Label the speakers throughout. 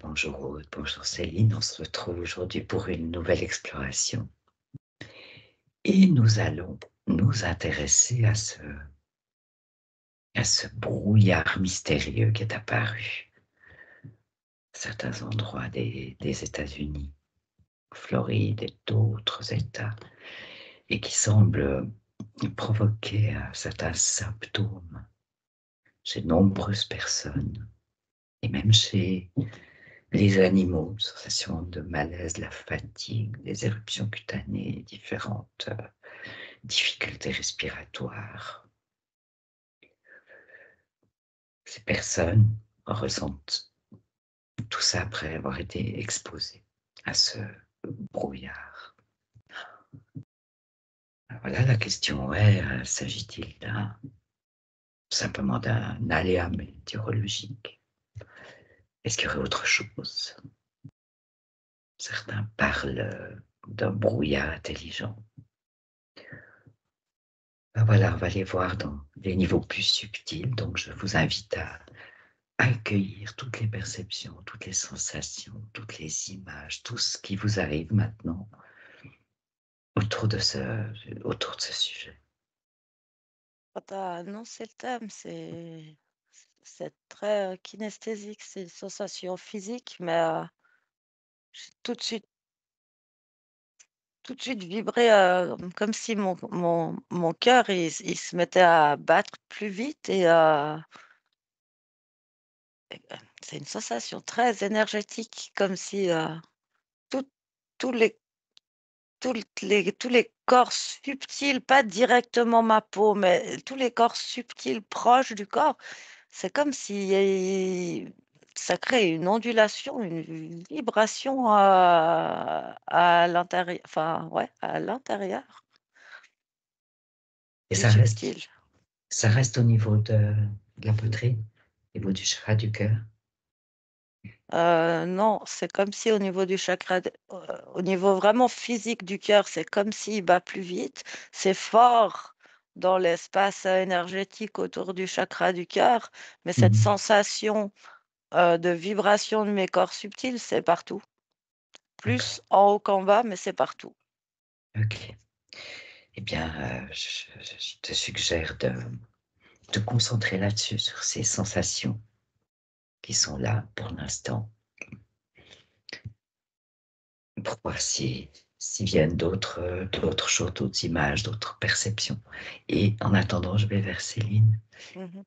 Speaker 1: Bonjour Aude, bonjour Céline, on se retrouve aujourd'hui pour une nouvelle exploration et nous allons nous intéresser à ce brouillard mystérieux qui est apparu à certains endroits des États-Unis, Floride et d'autres États, et qui semble provoquer certains symptômes chez de nombreuses personnes et même chez les animaux, sensation de malaise, de la fatigue, des éruptions cutanées, différentes difficultés respiratoires. Ces personnes ressentent tout ça après avoir été exposées à ce brouillard. Voilà, la question est, s'agit-il simplement d'un aléa météorologique? Est-ce qu'il y aurait autre chose? Certains parlent d'un brouillard intelligent. Voilà, on va les voir dans des niveaux plus subtils, donc je vous invite à accueillir toutes les perceptions, toutes les sensations, toutes les images, tout ce qui vous arrive maintenant autour de ce sujet.
Speaker 2: Quand tu as annoncé le thème, c'est très, kinesthésique, c'est une sensation physique, mais j'ai tout de suite vibré, comme si mon cœur, il se mettait à battre plus vite et c'est une sensation très énergétique, comme si, tout tous les tous les corps subtils, pas directement ma peau, mais tous les corps subtils proches du corps. C'est comme si ça crée une ondulation, une vibration, à l'intérieur, enfin, ouais, à l'intérieur,
Speaker 1: Et
Speaker 2: plus subtil.
Speaker 1: ça reste au niveau de la poitrine, au niveau du chakra du cœur.
Speaker 2: Non, c'est comme si au niveau du chakra au niveau vraiment physique du cœur, c'est comme s'il bat plus vite. C'est fort dans l'espace, énergétique autour du chakra du cœur, mais cette
Speaker 1: Mhm.
Speaker 2: sensation, de vibration de mes corps subtils, c'est partout.
Speaker 1: D'accord.
Speaker 2: Plus en haut qu'en bas, mais c'est partout.
Speaker 1: Ok. Eh bien, je te suggère de te concentrer là-dessus, sur ces sensations qui sont là pour l'instant, pour voir s'il viennent d'autres choses, d'autres images, d'autres perceptions. Et en attendant, je vais vers Céline.
Speaker 2: Mmh.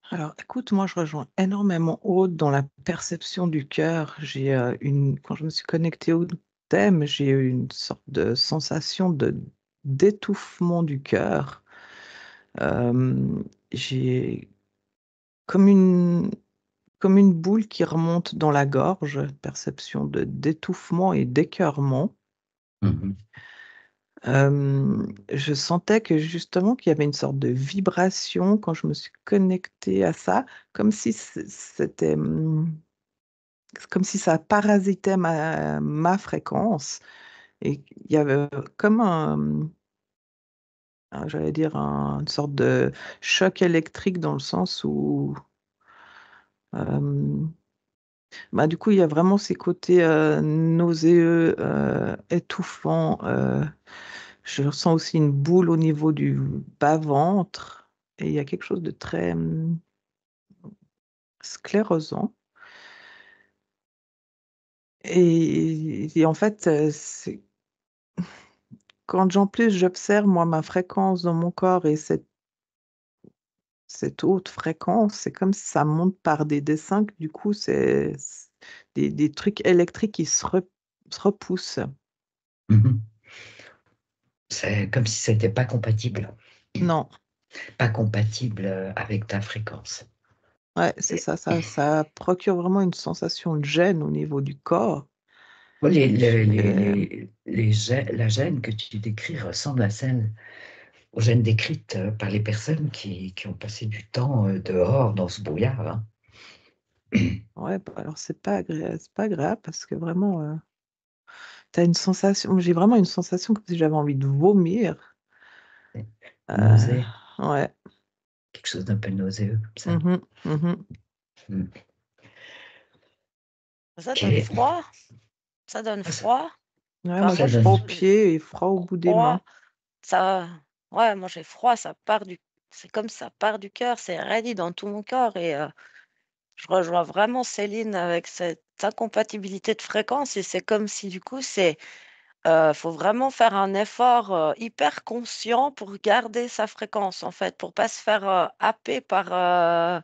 Speaker 3: Alors, écoute, moi, je rejoins énormément Aude dans la perception du cœur. Quand je me suis connectée au thème, j'ai eu une sorte de sensation d'étouffement du cœur. J'ai comme une boule qui remonte dans la gorge, perception d'étouffement et d'écœurement.
Speaker 1: Mhm.
Speaker 3: Je sentais que justement qu'il y avait une sorte de vibration quand je me suis connectée à ça, comme si c'était, comme si ça parasitait ma fréquence et il y avait comme j'allais dire une sorte de choc électrique dans le sens où, hem, bah, du coup, il y a vraiment ces côtés, nauséeux, étouffants, je ressens aussi une boule au niveau du bas-ventre et il y a quelque chose de très, sclérosant et en fait, c'est quand en plus j'observe moi ma fréquence dans mon corps et cette haute fréquence, c'est comme si ça monte par des dessins que du coup c'est des trucs électriques qui se repoussent.
Speaker 1: Mhm. C'est comme si c'était pas compatible,
Speaker 3: Non,
Speaker 1: avec ta fréquence.
Speaker 3: ouais, c'est
Speaker 1: Et,
Speaker 3: ça procure vraiment une sensation de gêne au niveau du corps.
Speaker 1: bon,
Speaker 3: J'ai
Speaker 1: la gêne que tu décris ressemble à celle aux gênes décrites par les personnes qui ont passé du temps dehors dans ce brouillard. Hein.
Speaker 3: Ouais, bah, alors c'est pas agréable parce que vraiment, tu une sensation j'ai vraiment une sensation comme si j'avais envie de vomir. Heu,
Speaker 1: Nausée,
Speaker 3: ouais.
Speaker 1: quelque chose d'un peu nauséeux comme ça.
Speaker 3: Mmh mh. Mmh.
Speaker 1: Mm.
Speaker 2: Ça
Speaker 1: Quel
Speaker 2: donne
Speaker 1: est...
Speaker 2: froid. Ça donne
Speaker 1: Ah, ça,
Speaker 2: froid.
Speaker 3: Ouais,
Speaker 2: Enfin,
Speaker 3: moi
Speaker 1: ça
Speaker 3: j'ai
Speaker 2: moi,
Speaker 3: froid aux
Speaker 1: donne...
Speaker 3: pieds et froid au bout des
Speaker 2: froid,
Speaker 3: mains.
Speaker 2: ça, ouais, moi j'ai froid, c'est comme ça part du cœur, c'est rallie dans tout mon corps et je rejoins vraiment Céline avec cette incompatibilité de fréquence et c'est comme si du coup faut vraiment faire un effort hyper conscient pour garder sa fréquence en fait, pour pas se faire happer euh,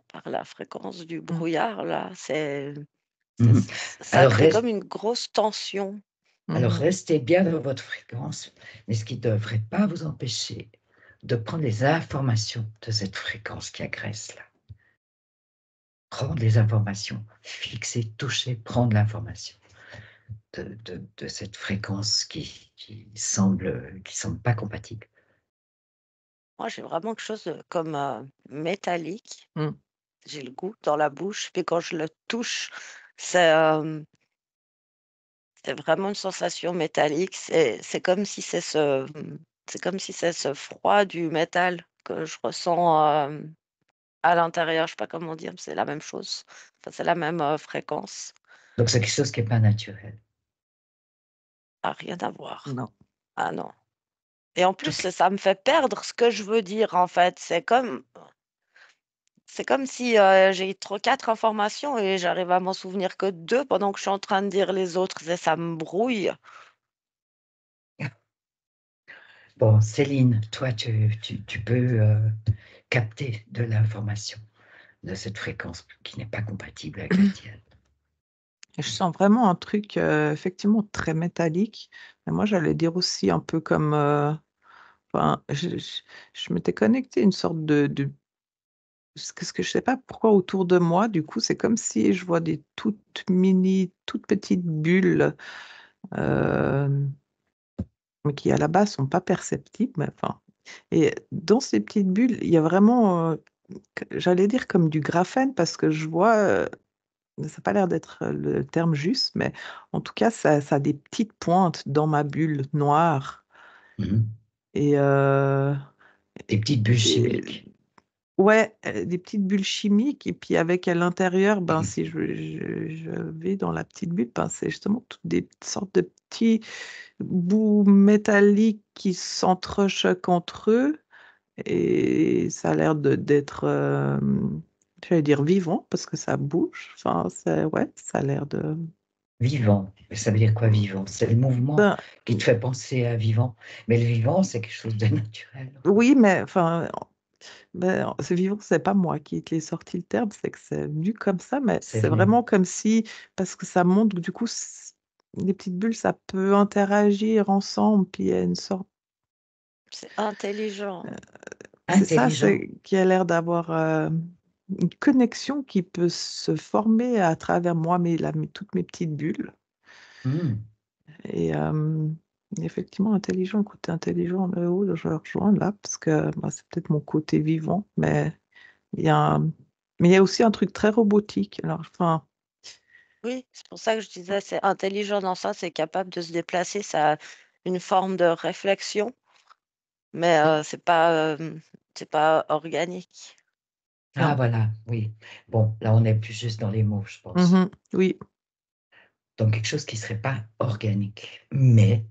Speaker 2: par la fréquence du
Speaker 3: Mm.
Speaker 2: brouillard là.
Speaker 1: Mhm.
Speaker 2: Ça
Speaker 1: Alors,
Speaker 2: crée comme une grosse tension.
Speaker 1: alors,
Speaker 3: Mhm.
Speaker 1: restez bien dans votre fréquence, mais ce qui ne devrait pas vous empêcher de prendre les informations de cette fréquence qui agresse là. Prendre les informations, fixer, toucher, prendre l'information de cette fréquence qui semble pas compatible.
Speaker 2: Moi, j'ai vraiment quelque chose de comme métallique.
Speaker 3: Mm.
Speaker 2: J'ai le goût dans la bouche, puis quand je le touche, c'est euh, c'est vraiment une sensation métallique. C'est comme si c'est ce froid du métal que je ressens à l'intérieur. Je sais pas comment dire, mais c'est la même chose. Enfin, c'est la même fréquence.
Speaker 1: Donc, c'est quelque chose qui n'est pas naturel.
Speaker 2: Ah, rien à voir.
Speaker 3: Non.
Speaker 2: Ah non. Et en plus,
Speaker 1: Toutes
Speaker 2: ça me fait perdre ce que je veux dire, en fait. C'est comme si j'ai trop 4 informations et j'arrive à m'en souvenir que 2 pendant que je suis en train de dire les autres et ça me brouille.
Speaker 1: Bon, Céline, toi, tu peux capter de l'information de cette fréquence qui n'est pas compatible avec la tienne.
Speaker 3: Et je sens vraiment un truc effectivement très métallique. Mais moi, j'allais dire aussi un peu comme... enfin, je m'étais connectée à une sorte ce que je sais pas pourquoi autour de moi, du coup, c'est comme si je vois des toutes petites bulles, euh, mais qui à la base sont pas perceptibles. Mais enfin, et dans ces petites bulles, il y a vraiment, j'allais dire comme du graphène, parce que je vois, ça n'a pas l'air d'être le terme juste, mais en tout cas, ça a des petites pointes dans ma bulle noire.
Speaker 1: Mhm.
Speaker 3: Et,
Speaker 1: Des petites bulles
Speaker 3: et-
Speaker 1: chimiques.
Speaker 3: ouais, des petites bulles chimiques. Et puis avec à l'intérieur, ben, si je vais dans la petite bulle, ben, c'est justement toutes des sortes de petits bouts métalliques qui s'entrechoquent entre eux. Et ça a l'air d'être, j'allais dire vivant, parce que ça bouge. Enfin, ouais, ça a l'air de...
Speaker 1: Vivant. Ça veut dire quoi vivant? C'est le mouvement
Speaker 3: Ben,
Speaker 1: qui te fait penser à vivant. Mais le vivant, c'est quelque chose de naturel.
Speaker 3: oui, mais enfin, ben, ce vivant, c'est pas moi qui te l'ai sorti le terme, c'est que c'est venu comme ça, mais
Speaker 1: C'est
Speaker 3: c'est
Speaker 1: venu.
Speaker 3: vraiment comme si, parce que ça montre, du coup, les petites bulles, ça peut interagir ensemble, puis il y a une sorte,
Speaker 2: C'est intelligent.
Speaker 3: c'est ça,
Speaker 1: Intelligent.
Speaker 3: c'est qui a l'air d'avoir une connexion qui peut se former à travers moi, toutes mes petites bulles.
Speaker 1: Hmm.
Speaker 3: Et effectivement, intelligent, côté intelligent, je le rejoins là, parce que bah, c'est peut-être mon côté vivant, mais il y a mais il y a aussi un truc très robotique. Alors, enfin,
Speaker 2: Oui, c'est pour ça que je disais, c'est intelligent dans ça, c'est capable de se déplacer, ça a une forme de réflexion, mais c'est pas organique.
Speaker 1: Ah,
Speaker 3: non.
Speaker 1: voilà, oui. Bon, là, on n'est plus juste dans les mots, je pense.
Speaker 3: Mhm, oui,
Speaker 1: Donc, quelque chose qui ne serait pas organique. Mais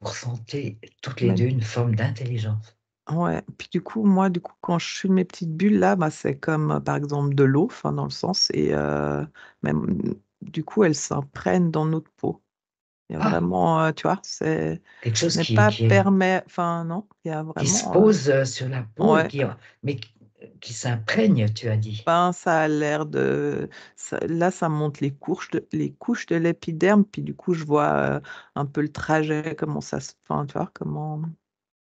Speaker 1: vous ressentez toutes les
Speaker 3: mais
Speaker 1: deux une forme d'intelligence.
Speaker 3: ouais. Puis du coup, moi, quand je suis mes petites bulles là, bah, c'est comme par exemple de l'eau, enfin, dans le sens, et même du coup, elles s'imprègnent dans notre peau. Il y a
Speaker 1: Ah,
Speaker 3: vraiment, tu vois,
Speaker 1: quelque
Speaker 3: ce
Speaker 1: chose
Speaker 3: n'est pas
Speaker 1: qui est
Speaker 3: enfin non, il y a
Speaker 1: qui se
Speaker 3: vraiment,
Speaker 1: pose sur la peau et
Speaker 3: ouais,
Speaker 1: mais qui s'imprègne, tu as dit.
Speaker 3: ben, ça a l'air là, ça montre les couches de l'épiderme, puis du coup, je vois un peu le trajet, comment enfin, tu vois, comment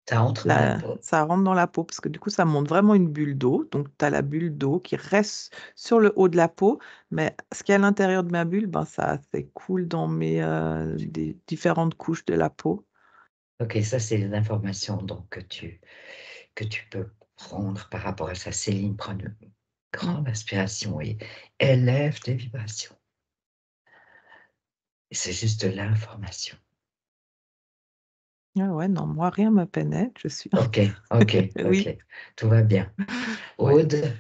Speaker 1: Ça entre dans la
Speaker 3: là,
Speaker 1: peau.
Speaker 3: ça rentre dans la peau, parce que du coup, ça montre vraiment une bulle d'eau. Donc, tu as la bulle d'eau qui reste sur le haut de la peau, mais ce qui est à l'intérieur de ma bulle, ben, ça s'écoule dans des différentes couches de la peau.
Speaker 1: Ok, ça, c'est les informations donc, que tu peux prendre par rapport à ça. Céline prend une
Speaker 3: Mm.
Speaker 1: grande inspiration et élève tes vibrations. Et c'est juste de l'information.
Speaker 3: Ah ouais, non, moi, rien me pénètre, je suis...
Speaker 1: Ok, ok,
Speaker 3: Oui,
Speaker 1: ok. Tout va bien.
Speaker 3: ouais.
Speaker 1: Aude,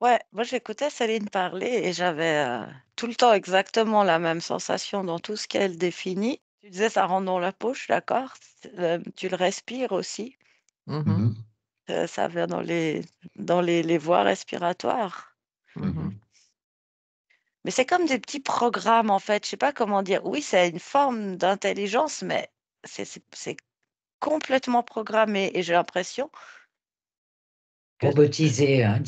Speaker 2: Ouais, moi j'écoutais Céline parler et j'avais tout le temps exactement la même sensation dans tout ce qu'elle définit. Tu disais ça rentre dans la peau, je suis d'accord. Tu le respires aussi.
Speaker 3: Mhm,
Speaker 1: Mhm,
Speaker 2: Ça vient dans les voies respiratoires.
Speaker 3: mhm.
Speaker 2: Mais c'est comme des petits programmes en fait. Je sais pas comment dire. Oui, c'est une forme d'intelligence, mais c'est complètement programmé. Et j'ai l'impression que
Speaker 1: Robotisé, hein,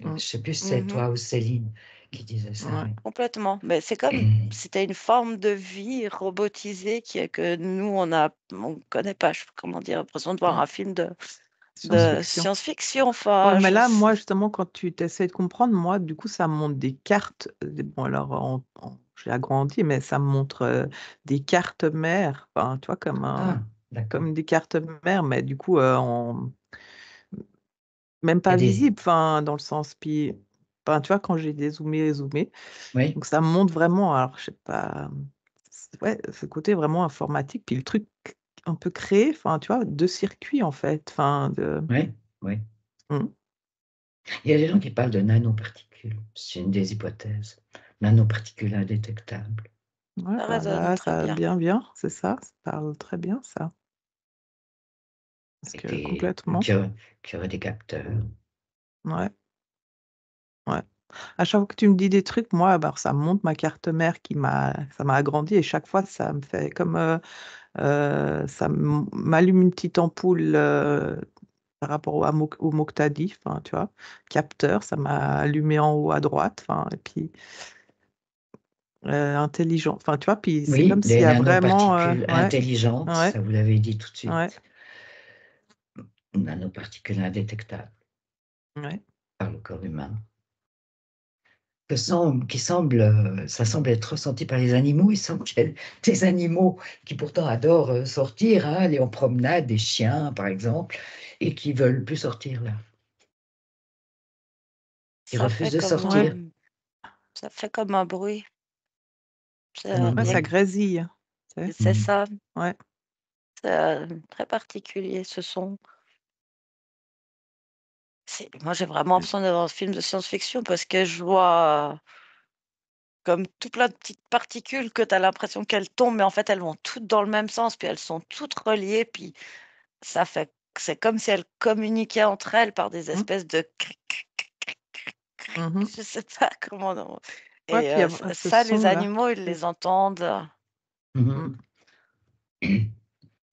Speaker 3: Mm,
Speaker 1: je sais plus si c'est
Speaker 2: Mhm.
Speaker 1: toi ou Céline qui disait ça,
Speaker 3: ouais.
Speaker 1: oui.
Speaker 2: Complètement. Mais c'est comme c'était une forme de vie robotisée que nous, on connaît pas. Comment dire, l'impression de voir
Speaker 3: Mm.
Speaker 2: un film de
Speaker 3: Science-fiction.
Speaker 2: science-fiction.
Speaker 3: Ouais,
Speaker 2: Enfin,
Speaker 3: mais là, moi, justement, quand tu essaies de comprendre, moi, du coup, ça me montre des cartes. Bon, alors, j'ai agrandi, mais ça me montre des cartes mères. Enfin, tu vois,
Speaker 1: Ah, d'accord.
Speaker 3: comme des cartes mères, mais du coup, même
Speaker 1: Il y a
Speaker 3: pas
Speaker 1: des...
Speaker 3: visibles, enfin, dans le sens. Puis, enfin, tu vois, quand j'ai dézoomé, zoomé,
Speaker 1: Oui,
Speaker 3: donc ça me montre vraiment, alors, je sais pas, ouais, ce côté vraiment informatique, puis le truc un peu créé, enfin, tu vois, de circuits, en fait. Enfin,
Speaker 1: oui, oui.
Speaker 3: Mm.
Speaker 1: Il y a des gens qui parlent de nanoparticules. C'est une des hypothèses. Nanoparticules indétectables.
Speaker 3: Ouais,
Speaker 2: ça
Speaker 3: bah
Speaker 2: résonne
Speaker 3: là,
Speaker 2: très
Speaker 3: ça
Speaker 2: bien.
Speaker 3: bien, bien, c'est ça parle très bien, ça. Parce
Speaker 1: Avec
Speaker 3: que complètement,
Speaker 1: qui auraient des capteurs.
Speaker 3: ouais, ouais. À chaque fois que tu me dis des trucs, moi, bah, ça me montre ma carte mère ça m'a agrandi et chaque fois, ça me fait comme, m'allume une petite ampoule par rapport au mot que tu as dit, enfin, tu vois, capteur, ça m'a allumé en haut à droite, enfin, et puis intelligent, enfin, tu vois, puis c'est
Speaker 1: Oui,
Speaker 3: comme s'il
Speaker 1: les
Speaker 3: y a vraiment,
Speaker 1: nanoparticules
Speaker 3: ouais,
Speaker 1: intelligentes,
Speaker 3: ouais,
Speaker 1: ça vous l'avez dit tout de
Speaker 3: ouais,
Speaker 1: suite. Nanoparticules indétectables
Speaker 3: ouais.
Speaker 1: par le corps humain. Ça semble être ressenti par les animaux. Il semble qu'il y ait des animaux qui pourtant adorent sortir, hein, aller en promenade, des chiens par exemple, et qui veulent plus sortir là. Ils
Speaker 2: Ça
Speaker 1: refusent
Speaker 2: fait
Speaker 1: de
Speaker 2: comme,
Speaker 3: Ouais,
Speaker 1: sortir.
Speaker 2: euh, ça fait comme un bruit.
Speaker 1: Comme un
Speaker 3: ouais,
Speaker 2: Il y a
Speaker 3: ça
Speaker 1: bruit.
Speaker 3: grésille, tu sais.
Speaker 2: C'est
Speaker 1: Mhm.
Speaker 2: ça,
Speaker 3: Ouais.
Speaker 2: c'est très particulier ce son. Moi, j'ai vraiment l'impression d'être dans un film de science-fiction parce que je vois comme tout plein de petites particules que tu as l'impression qu'elles tombent, mais en fait, elles vont toutes dans le même sens, puis elles sont toutes reliées, puis c'est comme si elles communiquaient entre elles par des
Speaker 3: Mmh.
Speaker 2: espèces de cric, cric, cric, cric, cric,
Speaker 3: Mmh.
Speaker 2: je sais pas comment
Speaker 3: Ouais,
Speaker 2: et
Speaker 3: puis il y a ce
Speaker 2: ça, les
Speaker 3: son-là.
Speaker 2: animaux, ils
Speaker 3: C'est
Speaker 2: les entendent.
Speaker 3: mmh,
Speaker 1: Mhm.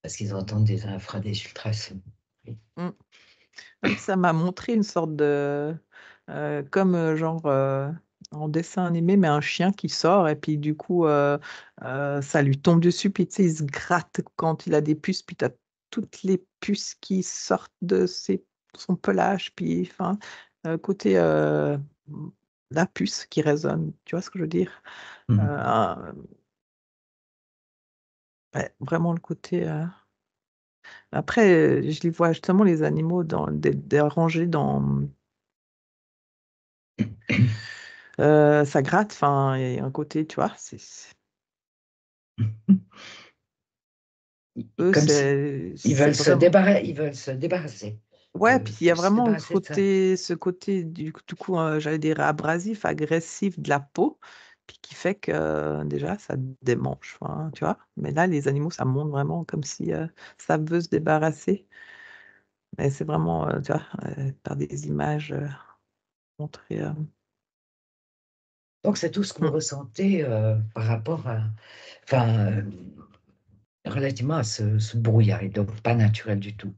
Speaker 1: Parce qu'ils entendent des infras, des ultrasons. Oui.
Speaker 3: mmh. Ouais, puis ça m'a montré une sorte de, comme, genre, en dessin animé, mais un chien qui sort et puis du coup, ça lui tombe dessus, puis tu sais, il se gratte quand il a des puces, puis tu as toutes les puces qui sortent de son pelage, puis enfin, côté, la puce qui résonne, tu vois ce que je veux dire?
Speaker 1: Mhm.
Speaker 3: Un ouais, vraiment le côté, après, je les vois justement les animaux des rangés dans, ça gratte, enfin, il y a un côté, tu vois? Eux,
Speaker 1: Comme si
Speaker 3: c'est vraiment
Speaker 1: ils veulent se débarrasser
Speaker 3: ouais, puis il y a
Speaker 1: se
Speaker 3: vraiment
Speaker 1: débarrasser de ça.
Speaker 3: ce côté du coup, j'allais dire abrasif, agressif de la peau, puis qui fait que déjà ça démange, enfin, tu vois? Mais là, les animaux, ça montre vraiment comme si, ça veut se débarrasser, mais c'est vraiment, tu vois, par des images, montrées,
Speaker 1: Donc c'est tout ce que vous
Speaker 3: mmh,
Speaker 1: ressentez par rapport à, enfin, relativement à ce brouillard, et donc pas naturel du tout.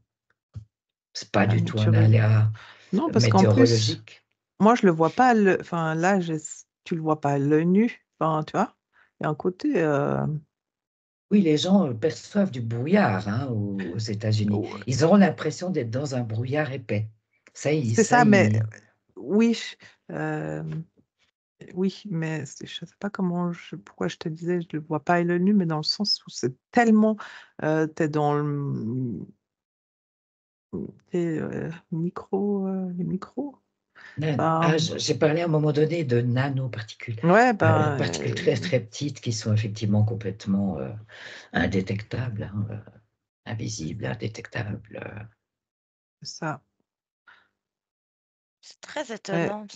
Speaker 1: C'est pas
Speaker 3: pas
Speaker 1: du tout un
Speaker 3: naturel.
Speaker 1: aléa
Speaker 3: Non, parce qu'en plus,
Speaker 1: météorologique.
Speaker 3: moi, je le vois pas enfin, là, tu le vois pas à l'œil nu, enfin, tu vois? Il y a un côté,
Speaker 1: Oui, les gens perçoivent du brouillard hein, aux États-Unis.
Speaker 3: ou
Speaker 1: Ils auront l'impression d'être dans un brouillard épais.
Speaker 3: c'est ça, mais oui, hem, oui, mais je sais pas pourquoi je te disais, je le vois pas à l'œil nu, mais dans le sens où c'est tellement, tu es dans tu les micros, enfin,
Speaker 1: J'ai parlé à un moment donné de nanoparticules,
Speaker 3: ouais,
Speaker 1: particules très très petites qui sont effectivement complètement indétectables, hein, invisibles, indétectables.
Speaker 3: c'est ça,
Speaker 2: C'est très
Speaker 3: ouais.
Speaker 2: étonnant.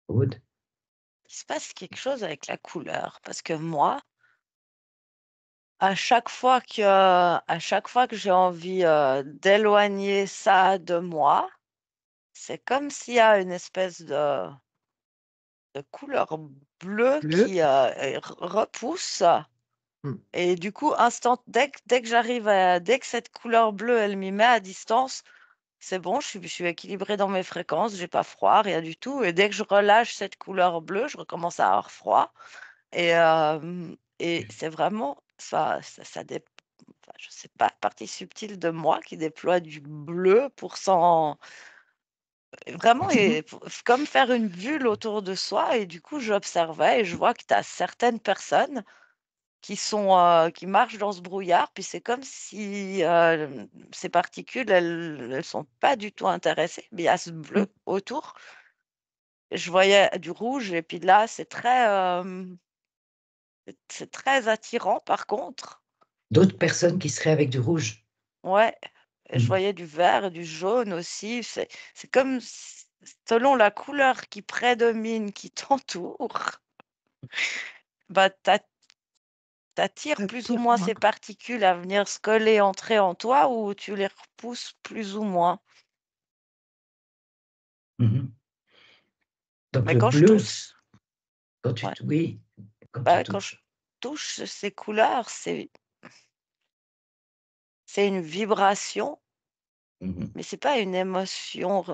Speaker 1: Aude?
Speaker 2: Il se passe quelque chose avec la couleur parce que moi, à chaque fois que j'ai envie, d'éloigner ça de moi, c'est comme s'il y a une espèce de couleur bleue
Speaker 3: Bleu.
Speaker 2: qui, repousse
Speaker 3: Mmh.
Speaker 2: et du coup, dès que cette couleur bleue, elle m'y met à distance, c'est bon, je suis équilibrée dans mes fréquences, j'ai pas froid, rien du tout et dès que je relâche cette couleur bleue, je recommence à avoir froid et c'est vraiment ça enfin, je sais pas, partie subtile de moi qui déploie du bleu pour s'en vraiment et comme faire une bulle autour de soi et du coup, j'observais et je vois que tu as certaines personnes qui marchent dans ce brouillard, puis c'est comme si, ces particules, elles sont pas du tout intéressées, mais il y a ce
Speaker 3: Mmh.
Speaker 2: bleu autour. Je voyais du rouge et puis là, c'est très attirant par contre.
Speaker 1: D'autres personnes qui seraient avec du rouge?
Speaker 2: Ouais, et je
Speaker 1: Mmh.
Speaker 2: voyais du vert et du jaune aussi. C'est comme s selon la couleur qui prédomine, qui t'entoure, bah, t'attires
Speaker 3: Ça
Speaker 2: plus ou
Speaker 3: tire
Speaker 2: moins
Speaker 3: moins.
Speaker 2: ces particules à venir se coller, entrer en toi ou tu les repousses plus ou moins.
Speaker 1: Mmh. Donc
Speaker 2: Mais
Speaker 1: le
Speaker 2: quand je
Speaker 1: bleu,
Speaker 2: touche
Speaker 1: quand tu
Speaker 2: ouais,
Speaker 1: tou oui, quand tu
Speaker 2: bah, quand je
Speaker 1: touches.
Speaker 2: touche ces couleurs, c'est une vibration,
Speaker 1: Mmh.
Speaker 2: mais c'est pas une émotion,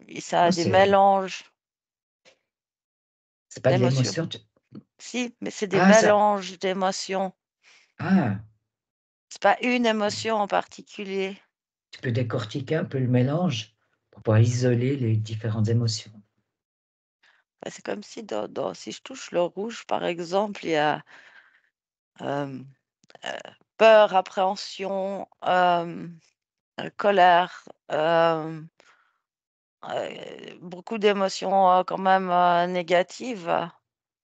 Speaker 2: et ça
Speaker 1: Non,
Speaker 2: a des mélanges
Speaker 1: c'est pas de
Speaker 2: d'émotions.
Speaker 1: l'émotion, tu
Speaker 2: Si, mais c'est des
Speaker 1: ah ça
Speaker 2: mélanges d'émotions.
Speaker 1: ah,
Speaker 2: C'est pas une émotion en particulier.
Speaker 1: tu peux décortiquer un peu le mélange pour pouvoir isoler les différentes émotions?
Speaker 2: Bah, c'est comme si si je touche le rouge, par exemple, il y a, hem, peur, appréhension, colère, beaucoup d'émotions, quand même, négatives.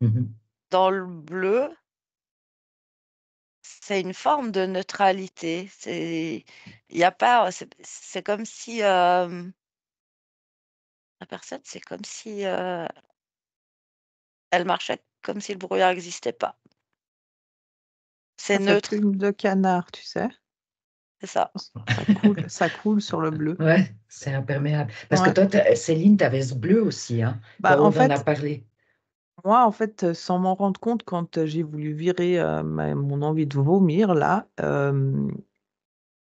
Speaker 1: Mmh.
Speaker 2: Dans le bleu, c'est une forme de neutralité. Il y a pas, c'est comme si, la personne, c'est comme si, elle marchait comme si le brouillard n'existait pas. C'est
Speaker 3: Ça fait
Speaker 2: neutre,
Speaker 3: plume de canard, tu sais?
Speaker 2: c'est ça.
Speaker 3: Ça coule sur le bleu.
Speaker 1: Ouais, c'est imperméable. Parce que
Speaker 3: Ouais.
Speaker 1: toi, Céline, tu avais ce bleu aussi, hein,
Speaker 3: Bah,
Speaker 1: quand
Speaker 3: en
Speaker 1: on en a
Speaker 3: fait
Speaker 1: parlé.
Speaker 3: moi, en fait, sans m'en rendre compte, quand, j'ai voulu virer, mon envie de vomir là,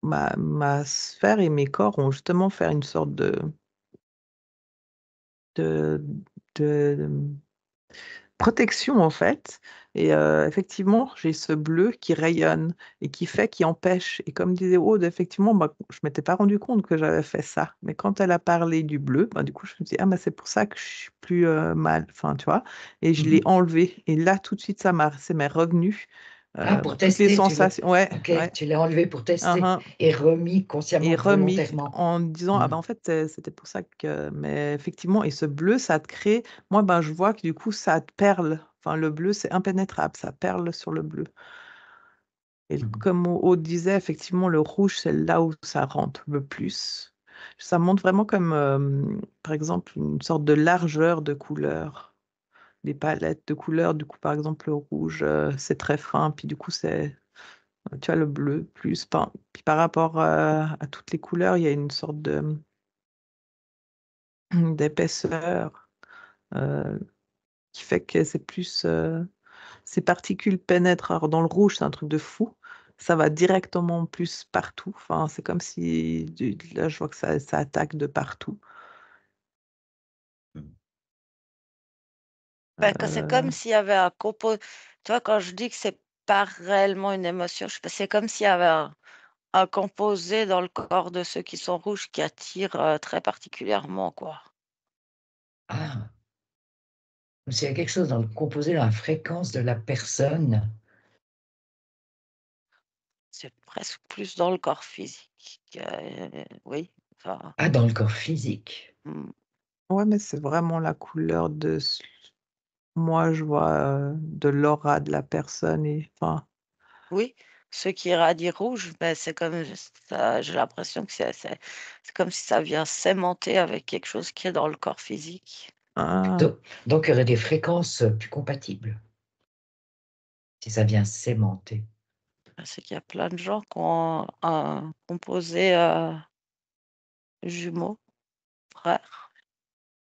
Speaker 3: ma sphère et mes corps ont justement fait une sorte de de protection en fait et effectivement, j'ai ce bleu qui rayonne et qui empêche et comme disait Aude, effectivement, bah, je m'étais pas rendu compte que j'avais fait ça. Mais quand elle a parlé du bleu, bah, du coup, je me dis: «Ah, bah, c'est pour ça que je suis plus, mal», enfin, tu vois? Et je l'ai
Speaker 1: Mmh.
Speaker 3: enlevé et là, tout de suite, ça m'est revenu,
Speaker 1: Ah, pour
Speaker 3: toutes les
Speaker 1: tester, tu l'as
Speaker 3: sensations ouais,
Speaker 1: OK,
Speaker 3: ouais.
Speaker 1: tu l'as enlevé pour
Speaker 3: Hein,
Speaker 1: tester
Speaker 3: hein.
Speaker 1: et remis
Speaker 3: Et
Speaker 1: consciemment,
Speaker 3: remis
Speaker 1: volontairement.
Speaker 3: en disant: «Ah
Speaker 1: Mmh.
Speaker 3: bah, en fait, c'était pour ça que» mais effectivement et ce bleu, ça te crée moi, ben, je vois que du coup, ça te perle. Enfin, le bleu, c'est impénétrable, ça perle sur le bleu et
Speaker 1: Mmh.
Speaker 3: comme Aude disait, effectivement, le rouge, c'est là où ça rentre le plus. Ça montre vraiment comme, par exemple, une sorte de largeur de couleurs, des palettes de couleurs. Du coup, par exemple, le rouge, c'est très fin, puis du coup, c'est tu vois, le bleu plus, puis par rapport, à toutes les couleurs, il y a une sorte de d'épaisseur, heu, qui fait que c'est plus, ces particules pénètrent alors dans le rouge, c'est un truc de fou. Ça va directement plus partout, enfin, c'est comme si du là, je vois que ça attaque de partout.
Speaker 1: Mmh.
Speaker 2: Bah, que c'est comme
Speaker 3: Heu,
Speaker 2: s'il y avait un compo tu vois, quand je dis que c'est pas réellement une émotion, je sais pas, c'est comme s'il y avait un composé dans le corps de ceux qui sont rouges qui attire, très particulièrement, quoi.
Speaker 1: Ah, comme s'il y a quelque chose dans le composé, dans la fréquence de la personne.
Speaker 2: C'est presque plus dans le corps physique que oui, enfin,
Speaker 1: Ah, dans le corps physique.
Speaker 2: mmh,
Speaker 3: ouais, mais c'est vraiment la couleur de ce moi, je vois, de l'aura de la personne et enfin,
Speaker 2: oui, ceux qui irradient rouge, ben c'est comme ça j'ai l'impression que c'est comme si ça vient s'aimanter avec quelque chose qui est dans le corps physique.
Speaker 3: Ah,
Speaker 1: Donc, il y aurait des fréquences plus compatibles si ça vient s'aimanter.
Speaker 2: C'est qu'il y a plein de gens qui ont un composé jumeaux, frères.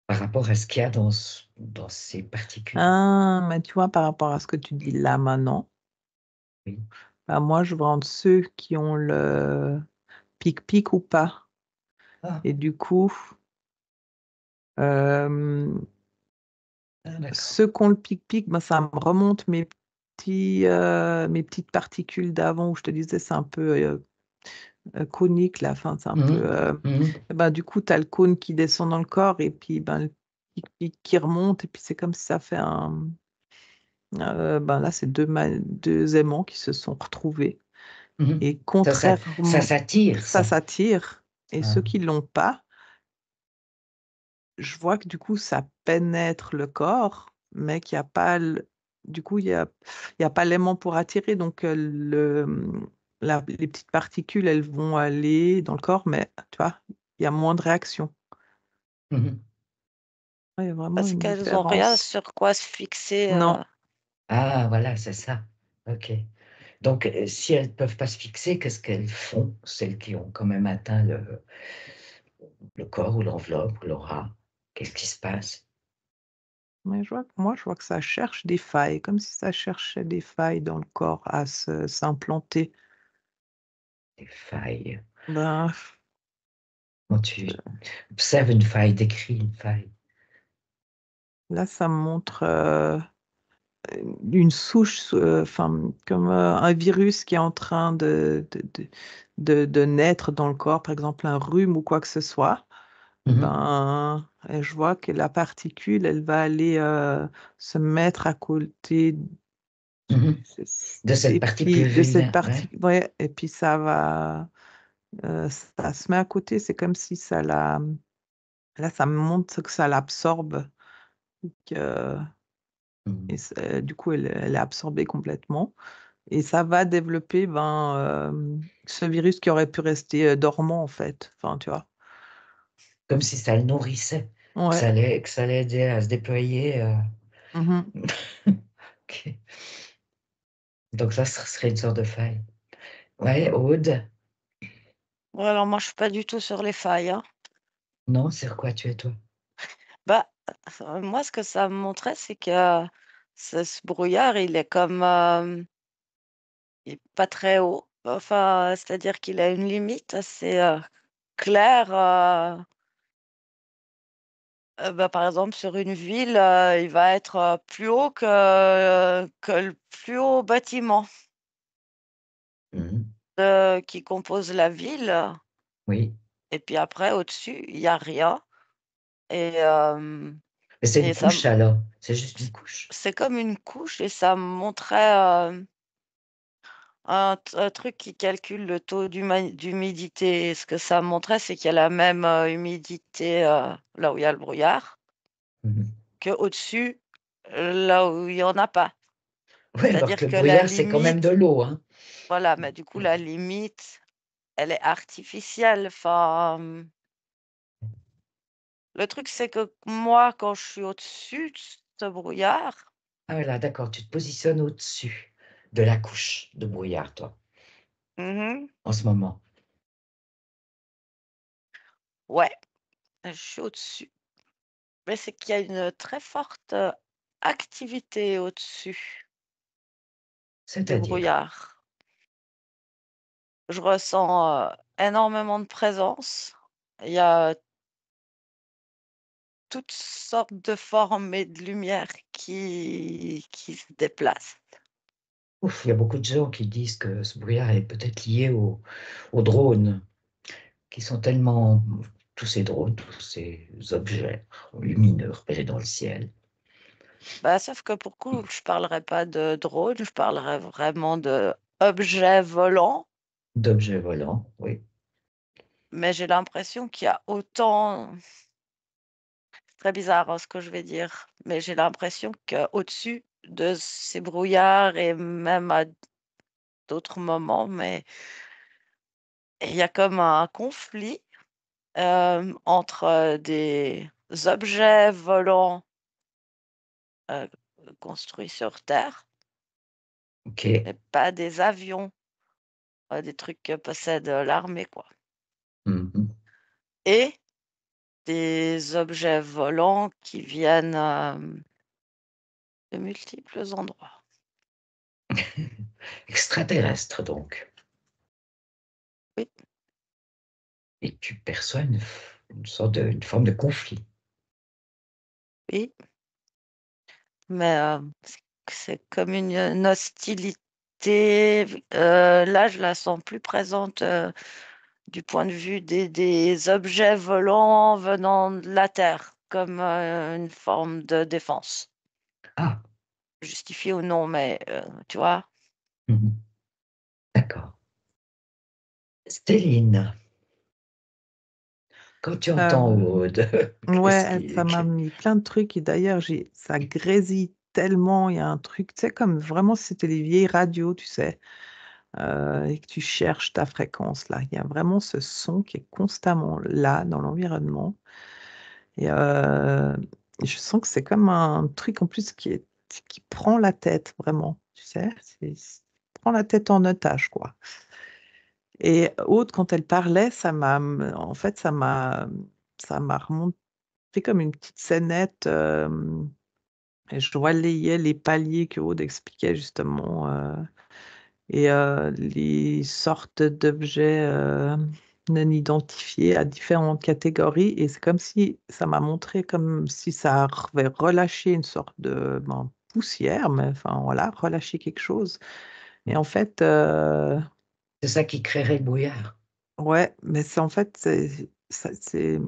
Speaker 1: Par rapport à ce qu'il y a dans ces particules.
Speaker 3: mais tu vois, par rapport à ce que tu dis là maintenant,
Speaker 1: Oui.
Speaker 3: bah, moi, je vois entre ceux qui ont le pic-pic ou pas.
Speaker 1: Ah,
Speaker 3: Et du coup, euh,
Speaker 1: d'accord.
Speaker 3: ceux qui ont le pic-pic, ben, ça me remonte mes petites particules d'avant où je te disais c'est un peu conique, la fin, c'est un peu. Ben, du coup, tu as le cône qui descend dans le corps et puis ben, le pic-pic qui remonte, et puis c'est comme si ça fait un. Ben là, c'est deux aimants qui se sont retrouvés. Et
Speaker 1: Ça
Speaker 3: contrairement,
Speaker 1: s'attire,
Speaker 3: ça
Speaker 1: ça.
Speaker 3: s'attire. Et
Speaker 1: Ah.
Speaker 3: ceux qui l'ont pas, je vois que du coup, ça pénètre le corps, mais qu'il n'y a pas du coup, il y a pas l'aimant pour attirer. Donc, les petites particules, elles vont aller dans le corps, mais tu vois, il y a moins de réaction.
Speaker 1: Mhm.
Speaker 3: Ouais, il y a vraiment
Speaker 2: Parce
Speaker 3: une
Speaker 2: qu'elles n'ont rien
Speaker 3: différence.
Speaker 2: sur quoi se fixer.
Speaker 3: Non,
Speaker 1: Ah, voilà, c'est ça. OK. Donc, si elles ne peuvent pas se fixer, qu'est-ce qu'elles font, celles qui ont quand même atteint le corps ou l'enveloppe ou l'aura? Qu'est-ce qui se passe?
Speaker 3: mais moi, je vois que ça cherche des failles, comme si ça cherchait des failles dans le corps à s'implanter.
Speaker 1: Des failles.
Speaker 3: Ben,
Speaker 1: Quand tu observes une faille, décris une faille.
Speaker 3: là, ça me montre une souche, enfin, comme un virus qui est en train de naître dans le corps, par exemple un rhume ou quoi que ce soit.
Speaker 1: Mhm.
Speaker 3: Ben, et je vois que la particule, elle va aller se mettre à côté
Speaker 1: Mhm. De cette
Speaker 3: et puis
Speaker 1: particule
Speaker 3: de cette
Speaker 1: vulnérable. Ouais.
Speaker 3: partie, ouais, et puis ça se met à côté. C'est comme si là, ça me montre que ça l'absorbe, que,
Speaker 1: Mhm.
Speaker 3: du coup, elle est absorbée complètement. Et ça va développer ce virus qui aurait pu rester dormant, en fait. Enfin, tu vois.
Speaker 1: Comme si ça le nourrissait,
Speaker 3: Ouais.
Speaker 1: que ça allait aider à se déployer.
Speaker 3: Mhm.
Speaker 1: Ok. Donc ça, ce serait une sorte de faille. Ouais, Aude.
Speaker 2: Ouais, alors moi, je suis pas du tout sur les failles, hein.
Speaker 1: Non, sur quoi tu es, toi?
Speaker 2: Bah, moi, ce que ça me montrait, c'est que ce brouillard, il est comme il est pas très haut. Enfin, c'est-à-dire qu'il a une limite assez claire. Bah, par exemple, sur une ville, il va être plus haut que le plus haut bâtiment
Speaker 1: Mhm.
Speaker 2: qui compose la ville.
Speaker 1: Oui.
Speaker 2: Et puis après, au-dessus, il y a rien. Et,
Speaker 1: Mais c'est une
Speaker 2: et ça,
Speaker 1: couche alors. C'est juste une couche.
Speaker 2: c'est comme une couche et ça me montrait un truc qui calcule le taux d'humidité. Et ce que ça me montrait, c'est qu'il y a la même humidité là où il y a le brouillard
Speaker 1: Mhm.
Speaker 2: qu'au-dessus, là où il n'y en a pas.
Speaker 1: Oui, alors que
Speaker 2: C'est-à-dire
Speaker 1: le
Speaker 2: que la
Speaker 1: brouillard, c'est quand même de
Speaker 2: limite,
Speaker 1: l'eau, hein.
Speaker 2: voilà, mais du coup, la limite, elle est artificielle. Enfin, le truc, c'est que moi, quand je suis au-dessus de ce brouillard,
Speaker 1: Ah voilà, d'accord, tu te positionnes au-dessus de la couche de brouillard, toi,
Speaker 2: mhm,
Speaker 1: en ce moment.
Speaker 2: ouais, je suis au-dessus. Mais c'est qu'il y a une très forte activité au-dessus du
Speaker 1: C'est-à-dire,
Speaker 2: brouillard. Je ressens énormément de présence. Il y a toutes sortes de formes et de lumière qui se déplacent.
Speaker 1: ouf, il y a beaucoup de gens qui disent que ce brouillard est peut-être lié aux drones, qui sont tellement, tous ces drones, tous ces objets lumineux repérés dans le ciel,
Speaker 2: Bah, sauf que pour le coup, je parlerai pas de drone, je parlerai vraiment de objets volants,
Speaker 1: d'objets volants, oui.
Speaker 2: mais j'ai l'impression qu'il y a autant, c'est très bizarre hein, ce que je vais dire, mais j'ai l'impression qu'au-dessus de ces brouillards et même à d'autres moments, mais il y a comme un conflit entre objets volants construits sur Terre,
Speaker 1: Ok.
Speaker 2: mais pas des avions, des trucs que possède l'armée, quoi.
Speaker 1: Mhm.
Speaker 2: Et des objets volants qui viennent de multiples endroits.
Speaker 1: Extraterrestre, donc.
Speaker 2: Oui.
Speaker 1: Et tu perçois une forme de conflit.
Speaker 2: Oui, mais c'est comme une hostilité. Là, je la sens plus présente du point de vue des objets volants venant de la Terre, comme une forme de défense.
Speaker 1: Ah,
Speaker 2: Justifiée ou non, mais tu vois.
Speaker 1: mhm. D'accord. Stéline, quand tu entends
Speaker 3: Euh,
Speaker 1: Aude,
Speaker 3: ouais, ça m'a mis plein de trucs et d'ailleurs, ça grésille tellement. Il y a un truc, tu sais, comme vraiment si c'était les vieilles radios, tu sais, et que tu cherches ta fréquence là. Il y a vraiment ce son qui est constamment là dans l'environnement. Et je sens que c'est comme un truc en plus qui prend la tête, vraiment, tu sais, prend la tête en otage, quoi. Et Aude, quand elle parlait, en fait, ça m'a remonté comme une petite scénette. Et je relayais les paliers que Aude expliquait justement, et les sortes d'objets non identifiés à différentes catégories. Et c'est comme si ça m'a montré comme si ça avait relâché une sorte de poussière, mais enfin voilà, relâché quelque chose. Et en fait,
Speaker 1: c'est ça qui créerait le brouillard.
Speaker 3: ouais, mais c'est en fait, c'est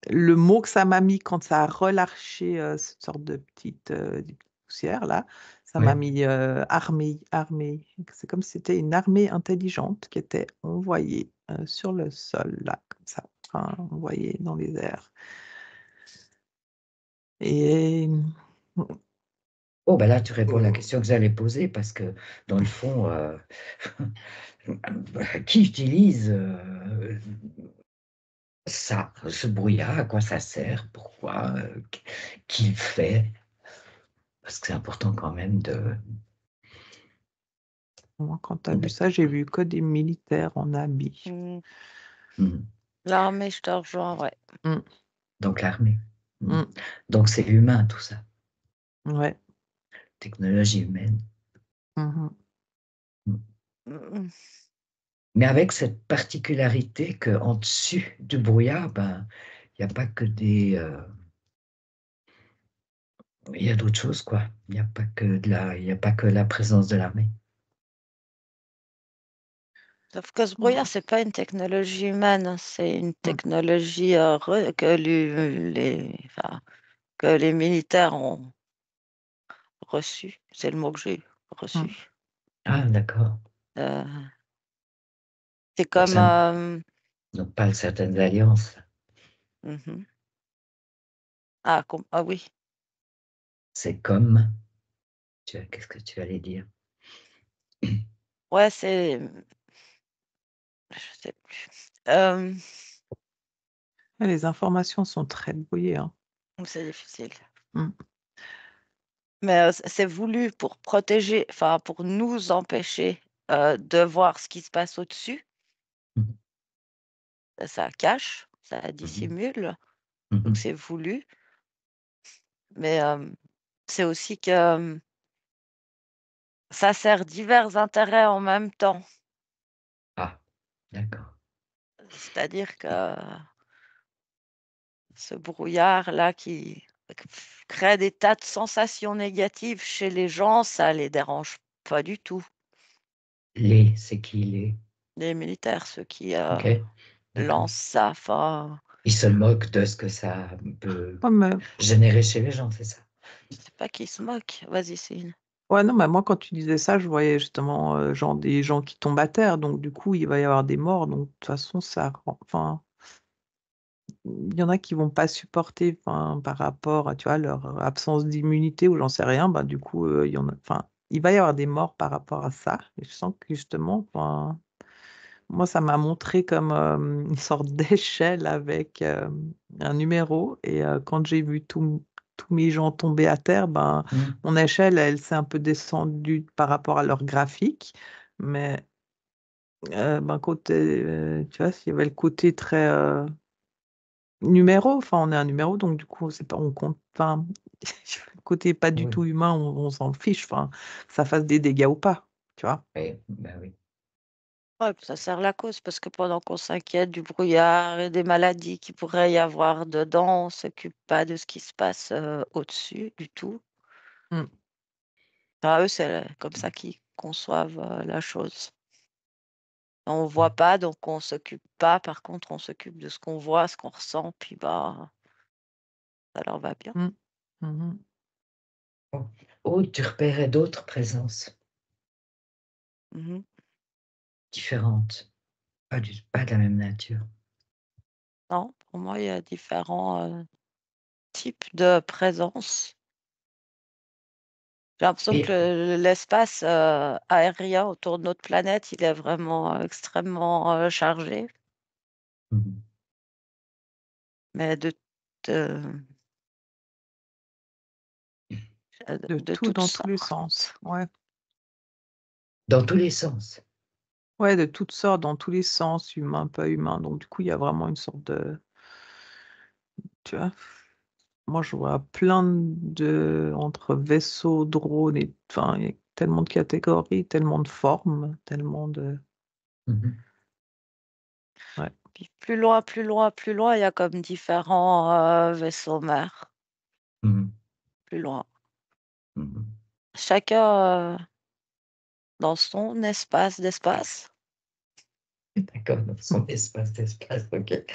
Speaker 3: le mot que ça m'a mis quand ça a relâché cette sorte de petite poussière là, ça m'a
Speaker 1: Oui.
Speaker 3: mis armée. C'est comme si c'était une armée intelligente qui était envoyée sur le sol là, comme ça, enfin, envoyée dans les airs. Et
Speaker 1: Oh, ben là, tu réponds à la question que j'allais poser parce que, dans le fond, qui utilise ça, ce brouillard, à quoi ça sert, pourquoi, qui le fait? Parce que c'est important quand même de...
Speaker 3: moi, quand tu as vu ça, j'ai vu que des militaires en habit.
Speaker 2: Mm.
Speaker 1: Hmm.
Speaker 2: L'armée, je te rejoins, ouais.
Speaker 3: Mm,
Speaker 1: Donc l'armée. Hmm.
Speaker 3: mm,
Speaker 1: Donc c'est humain tout ça,
Speaker 3: ouais.
Speaker 1: technologie humaine.
Speaker 3: Mhm.
Speaker 1: Hmm.
Speaker 2: Mm.
Speaker 1: Mais avec cette particularité qu'en dessus du brouillard, ben, il n'y a pas que des... il y a d'autres choses, quoi. Il n'y a pas que il y a pas que la présence de l'armée.
Speaker 2: Sauf que ce brouillard, c'est pas une technologie humaine, hein, c'est une
Speaker 3: Mm.
Speaker 2: technologie enfin, que les militaires ont reçue. C'est le mot que j'ai eu,
Speaker 3: Mm.
Speaker 2: reçu.
Speaker 1: Ah, d'accord.
Speaker 2: Euh, c'est
Speaker 1: Donc,
Speaker 2: comme...
Speaker 1: ça donc pas certaines alliances.
Speaker 2: Mhm. Ah oui,
Speaker 1: C'est comme... Qu'est-ce que tu allais dire?
Speaker 2: ouais, c'est... Je sais plus.
Speaker 3: Les informations sont très brouillées, hein.
Speaker 2: C'est difficile.
Speaker 3: Mm.
Speaker 2: Mais c'est voulu pour protéger, enfin, pour nous empêcher de voir ce qui se passe au-dessus.
Speaker 1: Mhm.
Speaker 2: Ça cache, ça
Speaker 1: Mhm.
Speaker 2: dissimule, donc
Speaker 1: Mhm.
Speaker 2: c'est voulu. Mais c'est aussi que ça sert divers intérêts en même temps.
Speaker 1: Ah, d'accord.
Speaker 2: C'est-à-dire que ce brouillard-là qui crée des tas de sensations négatives chez les gens, ça les dérange pas du tout.
Speaker 1: C'est qui les?
Speaker 2: Les militaires, ceux qui
Speaker 1: Ok, d'accord.
Speaker 2: lancent ça, enfin,
Speaker 1: Ils se moquent de ce que ça peut
Speaker 3: Ouais, mais
Speaker 1: générer chez les gens, c'est ça?
Speaker 2: c'est pas qu'ils se moquent. Vas-y, Céline.
Speaker 3: ouais, non, mais moi, quand tu disais ça, je voyais justement genre des gens qui tombent à terre. Donc, du coup, il va y avoir des morts. Donc, de toute façon, enfin, il y en a qui vont pas supporter, enfin, par rapport à, tu vois, leur absence d'immunité ou j'en sais rien. Bah, du coup, enfin, il va y avoir des morts par rapport à ça. Et je sens que justement, enfin, moi, ça m'a montré comme une sorte d'échelle avec un numéro. Et quand j'ai vu tous mes gens tomber à terre, ben,
Speaker 1: Mm.
Speaker 3: mon échelle, elle s'est un peu descendue par rapport à leur graphique. Mais ben, côté, tu vois, il y avait le côté très numéro. Enfin, on est un numéro, donc du coup, c'est pas, on compte. Enfin, le côté pas du
Speaker 1: Oui,
Speaker 3: tout humain, on s'en fiche. Enfin, que ça fasse des dégâts ou pas, tu vois.
Speaker 1: oui, ben oui.
Speaker 2: Ouais, ça sert la cause parce que pendant qu'on s'inquiète du brouillard et des maladies qu'il pourrait y avoir dedans, on s'occupe pas de ce qui se passe au-dessus du tout.
Speaker 3: Mm.
Speaker 2: Enfin, eux, c'est comme ça qu'ils conçoivent la chose. On voit pas, donc on s'occupe pas. Par contre, on s'occupe de ce qu'on voit, ce qu'on ressent, puis bah, ça leur va bien.
Speaker 3: Mm. Mhm.
Speaker 1: Bon. Oh, tu repérais d'autres présences
Speaker 2: Mhm.
Speaker 1: différentes, pas de la même nature.
Speaker 2: Non, pour moi, il y a différents types de présence. J'ai l'impression que
Speaker 1: Et
Speaker 2: l'espace aérien autour de notre planète, il est vraiment extrêmement chargé,
Speaker 1: Mhm.
Speaker 2: mais de,
Speaker 3: De
Speaker 2: de
Speaker 3: tout
Speaker 2: toutes
Speaker 3: dans tous les sens.
Speaker 2: sortes.
Speaker 3: Ouais.
Speaker 1: dans tous les sens.
Speaker 3: Ouais, de toutes sortes, dans tous les sens, humain, pas humain. Donc, du coup, il y a vraiment une sorte de. Tu vois, moi, je vois plein de. Entre vaisseaux, drones, et. Enfin, il y a tellement de catégories, tellement de formes, tellement de.
Speaker 1: Mhm.
Speaker 2: Puis plus loin, plus loin, plus loin, il y a comme différents vaisseaux mers.
Speaker 1: Mhm.
Speaker 2: Plus loin.
Speaker 1: Mhm.
Speaker 2: Chacun dans son espace d'espace.
Speaker 1: D'accord, dans son d'espace, ok.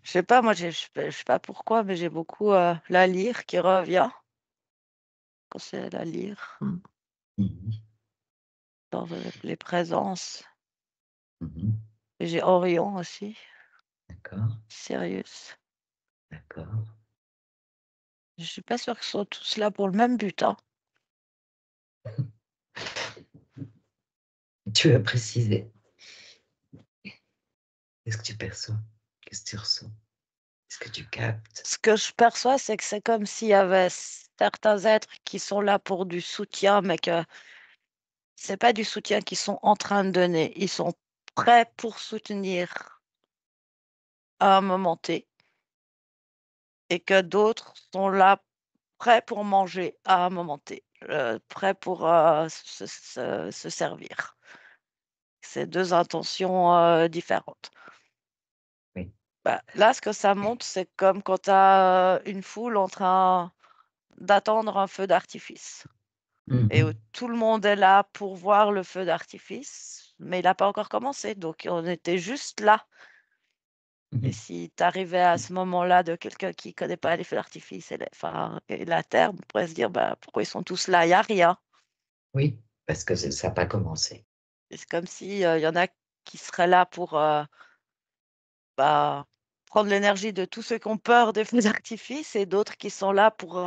Speaker 2: Je sais pas, moi, je sais pas pourquoi, mais j'ai beaucoup la lyre qui revient quand c'est la lyre
Speaker 3: Mm.
Speaker 1: Mhm.
Speaker 2: dans les présences.
Speaker 1: Mhm.
Speaker 2: Et j'ai Orion aussi,
Speaker 1: D'accord,
Speaker 2: Sirius.
Speaker 1: d'accord.
Speaker 2: Je suis pas sûre qu'ils sont tous là pour le même but, hein.
Speaker 1: Tu as précisé. Qu'est-ce que tu perçois? Qu'est-ce que tu ressens? Qu'est-ce que tu captes?
Speaker 2: Ce que je perçois, c'est que c'est comme s'il y avait certains êtres qui sont là pour du soutien, mais que c'est pas du soutien qu'ils sont en train de donner. Ils sont prêts pour soutenir à un moment T, et que d'autres sont là prêts pour manger à un moment T, prêts pour se servir. C'est deux intentions différentes.
Speaker 1: Oui.
Speaker 2: Bah, là, ce que ça montre, c'est comme quand tu as une foule en train d'attendre un feu d'artifice. Et
Speaker 1: Mhm.
Speaker 2: tout le monde est là pour voir le feu d'artifice, mais il n'a pas encore commencé. Donc, on était juste là. Et
Speaker 1: Mhm.
Speaker 2: si tu arrivais à ce moment-là de quelqu'un qui ne connaît pas les feux d'artifice et, enfin, et la Terre, on pourrait se dire bah, pourquoi ils sont tous là? Il n'y a rien.
Speaker 1: Oui, parce que ça n'a pas commencé.
Speaker 2: Et c'est comme s'il y en a qui seraient là pour bah, prendre l'énergie de tous ceux qui ont peur des feux d'artifice et d'autres qui sont là pour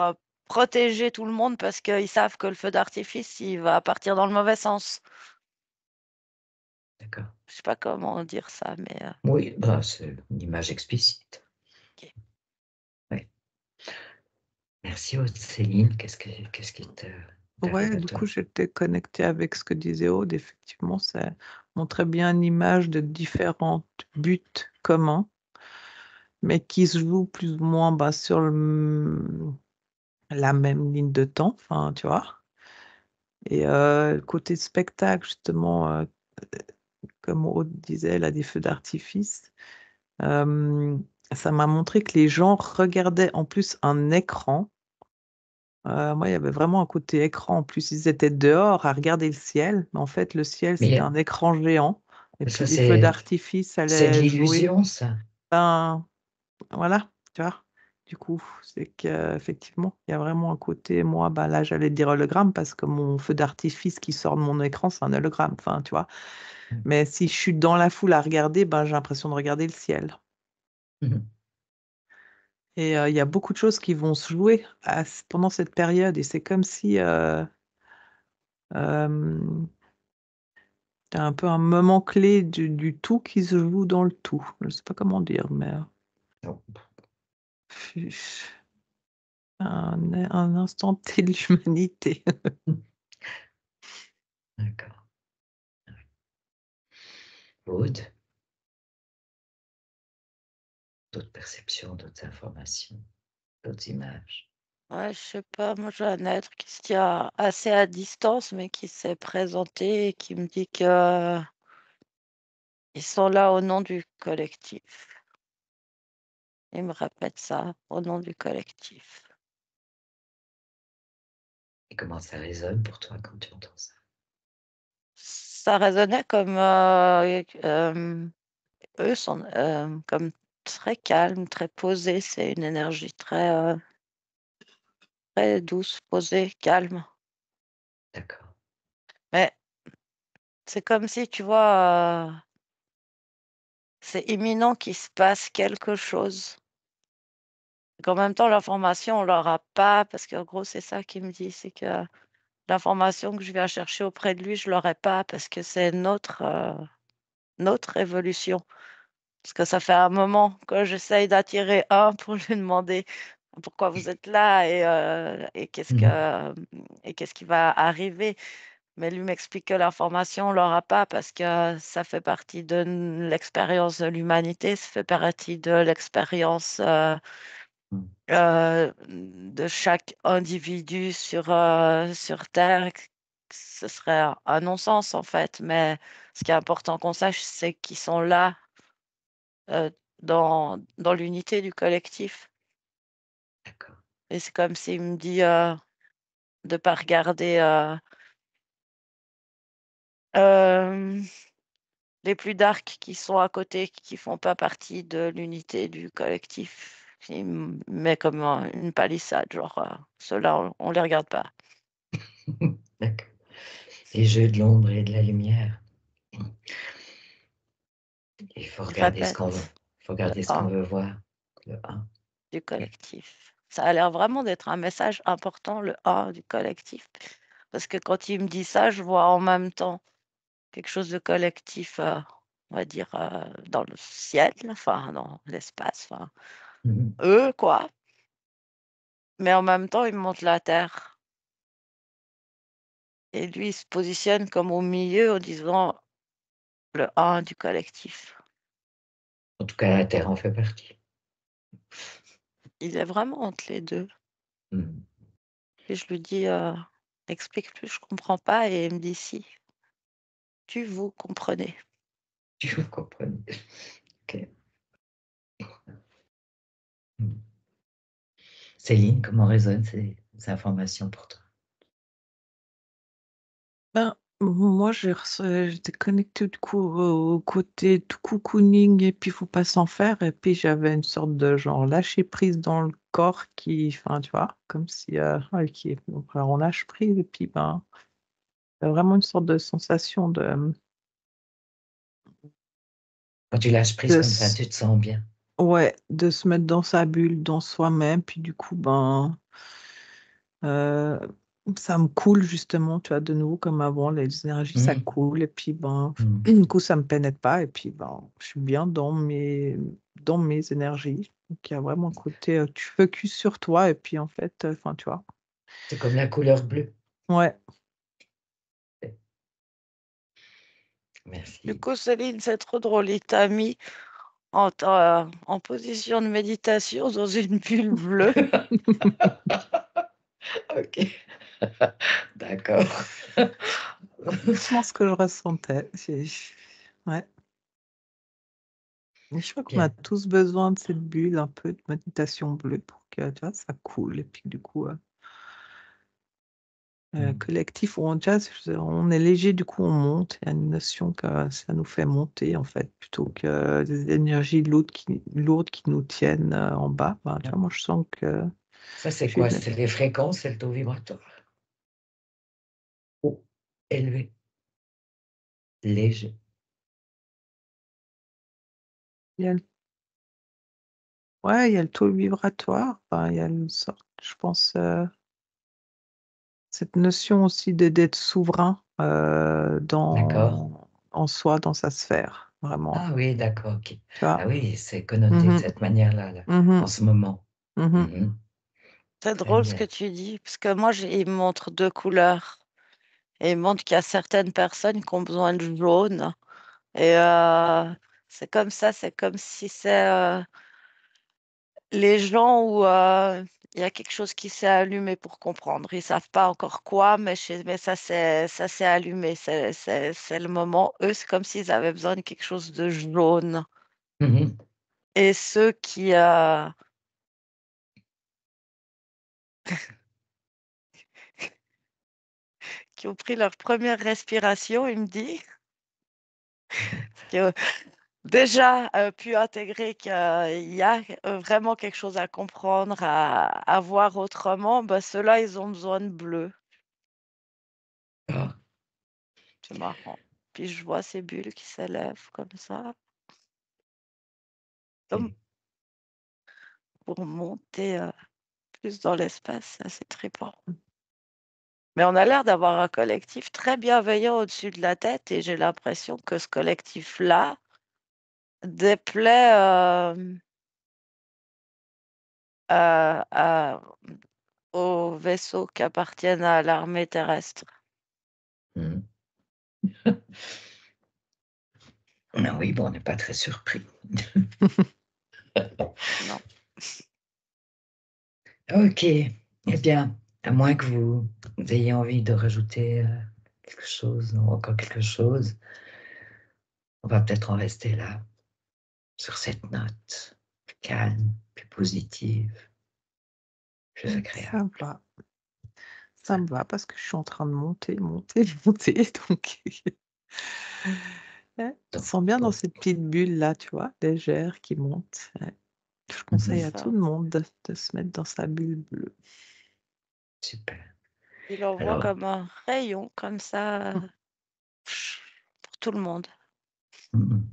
Speaker 2: protéger tout le monde parce qu'ils savent que le feu d'artifice, il va partir dans le mauvais sens.
Speaker 1: D'accord.
Speaker 2: Je sais pas comment dire ça, mais
Speaker 1: Oui, bah, c'est une image explicite.
Speaker 2: ok.
Speaker 1: Oui. Merci Céline. Qu'est-ce qui
Speaker 3: Ouais,
Speaker 1: t'arrive à
Speaker 3: du
Speaker 1: toi?
Speaker 3: coup, j'étais connectée avec ce que disait Aude. Effectivement, ça montrait bien une image de différents buts communs, mais qui se jouent plus ou moins bah, sur la même ligne de temps, enfin, tu vois. Et le côté spectacle, justement, comme Aude disait, là, des feux d'artifice, euh, ça m'a montré que les gens regardaient en plus un écran. Moi, il y avait vraiment un côté écran. En plus, ils étaient dehors à regarder le ciel. Mais en fait, le ciel, c'était
Speaker 1: Mais
Speaker 3: un écran géant. Et puis,
Speaker 1: ça,
Speaker 3: les feux
Speaker 1: c'est
Speaker 3: d'artifice
Speaker 1: c'est de
Speaker 3: allaient jouer.
Speaker 1: l'illusion, ça.
Speaker 3: Ben, voilà, tu vois. Du coup, c'est qu'effectivement, il y a vraiment un côté, moi, bah, là, j'allais dire hologramme parce que mon feu d'artifice qui sort de mon écran, c'est un hologramme. Enfin, tu vois. Mais si je suis dans la foule à regarder, ben, j'ai l'impression de regarder le ciel.
Speaker 1: Mhm.
Speaker 3: Et il y a beaucoup de choses qui vont se jouer pendant cette période. Et c'est comme si euh, C'est un peu un moment clé du tout qui se joue dans le tout. Je ne sais pas comment dire, mais
Speaker 1: Non.
Speaker 3: un instant T de l'humanité.
Speaker 1: D'accord. Aude, d'autres perceptions, d'autres informations, d'autres images.
Speaker 2: Ouais, je sais pas, moi j'ai un être qui se tient assez à distance, mais qui s'est présenté et qui me dit que ils sont là au nom du collectif. Il me répète ça, au nom du collectif.
Speaker 1: Et comment ça résonne pour toi quand tu entends ça?
Speaker 2: Ça résonnait comme eux sont comme très calmes, très posés. C'est une énergie très douce, posée, calme.
Speaker 1: D'accord.
Speaker 2: Mais c'est comme si, tu vois, c'est imminent qu'il se passe quelque chose. Qu'en même temps, l'information, on l'aura pas, parce qu'en gros, c'est ça qu'il me dit, c'est que l'information que je viens chercher auprès de lui, je l'aurai pas, parce que c'est notre évolution. Parce que ça fait un moment que j'essaye d'attirer un pour lui demander pourquoi vous êtes là et qu'est-ce qui va arriver. Mais lui m'explique que l'information, on l'aura pas parce que ça fait partie de l'expérience de l'humanité, ça fait partie de l'expérience
Speaker 1: Mhm.
Speaker 2: de chaque individu sur Terre. Ce serait un non-sens en fait. Mais ce qui est important qu'on sache, c'est qu'ils sont là dans l'unité du collectif.
Speaker 1: D'accord.
Speaker 2: Et c'est comme s'il me dit de pas regarder euh, les plus darks qui sont à côté, qui font pas partie de l'unité du collectif. Il me met comme une palissade, genre ceux-là, on les regarde pas.
Speaker 1: D'accord. Les jeux de l'ombre et de la lumière. Il faut
Speaker 2: Il
Speaker 1: regarder ce qu'on veut.
Speaker 2: répète
Speaker 1: Il faut
Speaker 2: le
Speaker 1: regarder ce qu'on
Speaker 2: 1
Speaker 1: veut voir. Le 1.
Speaker 2: du collectif. Ça a l'air vraiment d'être un message important, le 1 du collectif. Parce que quand il me dit ça, je vois en même temps quelque chose de collectif, on va dire, dans le ciel, enfin, dans l'espace, enfin,
Speaker 1: Mhm.
Speaker 2: eux, quoi. Mais en même temps, il me montre la Terre. Et lui, il se positionne comme au milieu en disant le 1 du collectif.
Speaker 1: En tout cas, la Terre en fait partie.
Speaker 2: Il est vraiment entre les deux.
Speaker 1: Mhm.
Speaker 2: Et je lui dis, explique plus, je comprends pas. Et il me dit, si, tu vous comprenez.
Speaker 1: Tu vous comprenez. Ok. Mhm. Céline, comment résonnent ces informations pour toi?
Speaker 3: Ben, moi, j'étais connectée du coup au côté tout cocooning et puis il faut pas s'en faire. Et puis j'avais une sorte de genre lâcher prise dans le corps qui, enfin, tu vois, comme si, ouais, donc, alors, on lâche prise et puis ben, il y a vraiment une sorte de sensation
Speaker 1: Quand tu lâches prise
Speaker 3: de,
Speaker 1: comme ça, tu te sens bien.
Speaker 3: ouais, de se mettre dans sa bulle, dans soi-même. Puis du coup, ben, euh, ça me coule justement, tu vois, de nouveau comme avant, les énergies, ça
Speaker 1: Mhm.
Speaker 3: coule. Et puis, ben,
Speaker 1: Mhm.
Speaker 3: du coup, ça me pénètre pas. Et puis, ben, je suis bien dans mes énergies. Donc, il y a vraiment un côté, tu focus sur toi. Et puis, en fait, enfin, tu vois,
Speaker 1: C'est comme la couleur bleue.
Speaker 3: ouais.
Speaker 2: Du
Speaker 1: Merci.
Speaker 2: coup, Céline, c'est trop drôle. Il t'a mis en position de méditation dans une bulle bleue.
Speaker 1: Ok. D'accord.
Speaker 3: Franchement, ce que je ressentais. Ouais. Et je crois qu'on a
Speaker 1: Bien.
Speaker 3: tous besoin de cette bulle, un peu de méditation bleue pour que, tu vois, ça coule. Et puis, du coup,
Speaker 1: Mhm.
Speaker 3: collectif ou en jazz, on est léger, du coup on monte. Il y a une notion que ça nous fait monter en fait, plutôt que des énergies lourdes qui nous tiennent en bas. Ben, tu vois, moi je sens que
Speaker 1: Ça, c'est
Speaker 3: j'ai
Speaker 1: quoi? C'est les fréquences, c'est le taux vibratoire. Haut, élevé, léger.
Speaker 3: il y a, ouais, il y a le taux vibratoire. Enfin, il y a une sorte, je pense, cette notion aussi d'être souverain
Speaker 1: D'accord?
Speaker 3: en soi, dans sa sphère, vraiment.
Speaker 1: Ah oui, d'accord, ok.
Speaker 3: Tu vois?
Speaker 1: Ah oui, c'est connoté de
Speaker 3: Mhm,
Speaker 1: cette manière-là, là,
Speaker 3: mhm,
Speaker 1: en ce moment.
Speaker 3: mhm.
Speaker 1: Mhm.
Speaker 2: C'est
Speaker 1: Très
Speaker 2: drôle ce que
Speaker 1: bien.
Speaker 2: tu dis, parce que moi, il me montre deux couleurs. Et il montre qu'il y a certaines personnes qui ont besoin de jaune. Et c'est comme ça, c'est comme si c'est les gens où il y a quelque chose qui s'est allumé pour comprendre. Ils savent pas encore quoi, mais ça s'est allumé. C'est le moment. Eux, c'est comme s'ils avaient besoin de quelque chose de jaune.
Speaker 1: Mhm.
Speaker 2: Et ceux qui ont pris leur première respiration, il me dit, qui ont déjà pu intégrer qu'il y a vraiment quelque chose à comprendre, à voir autrement, bah, ceux-là, ils ont besoin de bleu.
Speaker 1: Ah,
Speaker 2: C'est marrant. Puis je vois ces bulles qui s'élèvent comme ça, comme
Speaker 1: ok.
Speaker 2: pour monter plus dans l'espace. C'est assez trippant. Mais on a l'air d'avoir un collectif très bienveillant au-dessus de la tête et j'ai l'impression que ce collectif-là déplaît à- aux vaisseaux qui appartiennent à l'armée terrestre.
Speaker 1: Mhm. Ah oui, bon, on n'est pas très surpris.
Speaker 2: Non.
Speaker 1: Ok, eh bien, à moins que vous ayez envie de rajouter quelque chose ou encore quelque chose, on va peut-être en rester là, sur cette note calme, plus positive, plus
Speaker 3: Ça
Speaker 1: agréable.
Speaker 3: va. Ça me va parce que je suis en train de monter, monter, monter. Donc, ouais, je me
Speaker 1: Donc,
Speaker 3: sens bien dans
Speaker 1: bon,
Speaker 3: cette petite bulle-là, tu vois, légère qui monte. Ouais. Je
Speaker 2: C'est
Speaker 3: conseille à tout
Speaker 2: ça.
Speaker 3: le monde de se mettre dans sa bulle bleue.
Speaker 1: super.
Speaker 2: Il envoie
Speaker 1: Alors,
Speaker 2: comme un rayon, comme ça, pour tout le monde.
Speaker 1: mhm.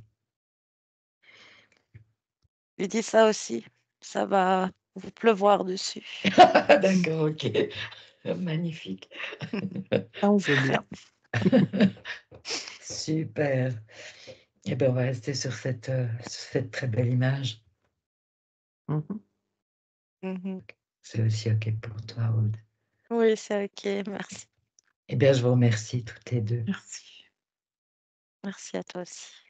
Speaker 2: Il dit ça aussi. Ça va vous pleuvoir dessus.
Speaker 1: D'accord, ok. Magnifique.
Speaker 3: Ça, on veut bien.
Speaker 1: Super. Eh bien, on va rester sur cette très belle image.
Speaker 3: Mhm.
Speaker 2: Mhm.
Speaker 1: C'est aussi OK pour toi, Aude.
Speaker 2: Oui, c'est ok. Merci.
Speaker 1: Eh bien, je vous remercie toutes les deux.
Speaker 3: Merci.
Speaker 2: Merci à toi aussi.